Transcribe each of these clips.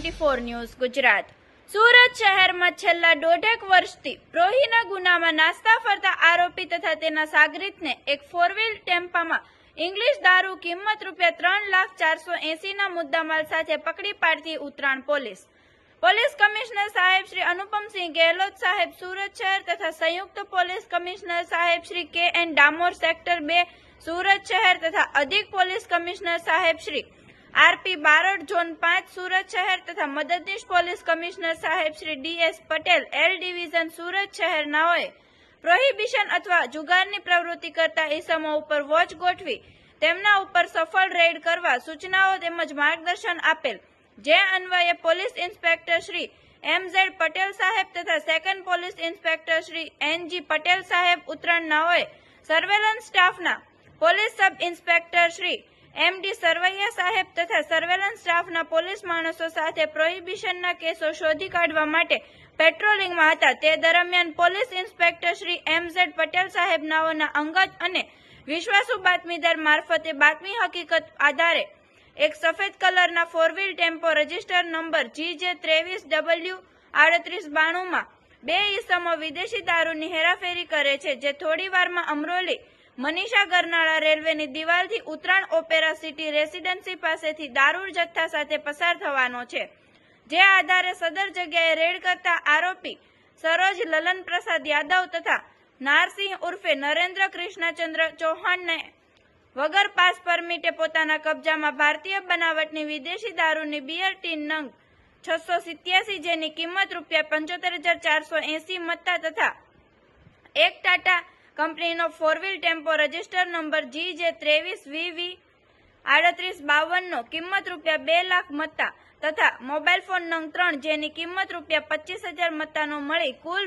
P24 news Gujarat. Surat શહેરમાં છેલ્લા દોઢેક વર્ષથી પ્રોહીના ગુનામાં નાસ્તા ફરતા આરોપી તથા તેના સાગરીતને એક 4 વ્હીલ ટેમ્પામાં ઇંગ્લિશ દારૂ કિંમત ₹3,04,80 મુદ્દામાલ સાથે પકડી પાડતી ઉત્તરાણ પોલીસ। પોલીસ કમિશનર સાહેબ શ્રી અનુપમસિંહ ગેહલોત સાહેબ સુરત શહેર તથા સંયુક્ત પોલીસ કમિશનર સાહેબ શ્રી KN ડામોર સેક્ટર 2 સુરત શહેર તથા અધિક પોલીસ કમિશનર સાહેબ શ્રી RP બારોટ ઝોન 5 સુરત શહેર તથા મદદનીશ પોલીસ કમિશનર સાહેબ Shri DS Patel L division Surat શહેરનાઓએ પ્રોહિબિશન અથવા જુગારની પ્રવૃત્તિ કરતા ઇસમો ઉપર વોચ ગોઠવી તેમના ઉપર સફળ રેડ કરવા સૂચનાઓ તેમજ માર્ગદર્શન આપેલ, જે અન્વયે police inspector Shri MZ Patel સાહેબ તથા second police inspector Shri NG Patel સાહેબ ઉત્તરાયણનાઓએ સર્વેલન્સ સ્ટાફના police sub inspector Shri MD Sarvaiya સાહેબ તથા સર્વેલન્સ સ્ટાફના પોલીસ માણસો સાથે પ્રોહિબિશનના કેસો શોધી કાઢવા માટે પેટ્રોલિંગમાં હતા। તે દરમિયાન police inspector Shri MZ Patel સાહેબ નાઓના અંગત અને વિશ્વાસુ બાતમીદાર મારફતે બાતમી હકીકત આધારે એક સફેદ કલરના 4 wheel tempo register number GJ 23W3892 માં 2 ઈસમો વિદેશી દારૂની હેરાફેરી કરે છે, જે થોડીવારમાં અમરોલી મનીષા ગરનાળા રેલવેની દિવાલથી ઉત્તરાણ ઓપેરા સિટી રેસીડેન્સી પાસેથી દારૂ જથ્થા સાથે પસાર થવાનો છે, જે આધારે સદર જગ્યાએ રેડ કરતા આરોપી સરોજ લલન પ્રસાદ યાદવ તથા નારસિંહ ઉર્ફે નરેન્દ્ર કૃષ્ણચંદ્ર ચૌહાણને વગર પાસ પરમિટે પોતાના કબજામાં ભારતીય બનાવટની વિદેશી દારૂની બિયર ટીન નંગ 687 જેની કિંમત ₹75,480 મત્તા તથા એક ટાટા કંપનીનો 4 wheel tempo register number GJ 23VV3852 નો કિંમત ₹2 લાખ મત્તા તથા મોબાઈલ ફોન નંગ 3 જેની કિંમત ₹25,000 મત્તાનો મળી કુલ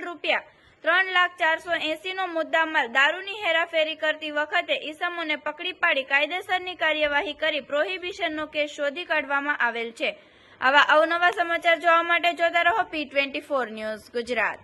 ₹3,04,80 નો મુદ્દામાલ દારૂની હેરાફેરી કરતી વખતે ઈસમોને પકડી પાડી કાયદેસરની કાર્યવાહી કરી પ્રોહિબિશનનો કેસ શોધી કાઢવામાં આવેલ છે। આવા અવનવા સમાચાર જોવા માટે જોતા રહો P24 ન્યૂઝ ગુજરાત।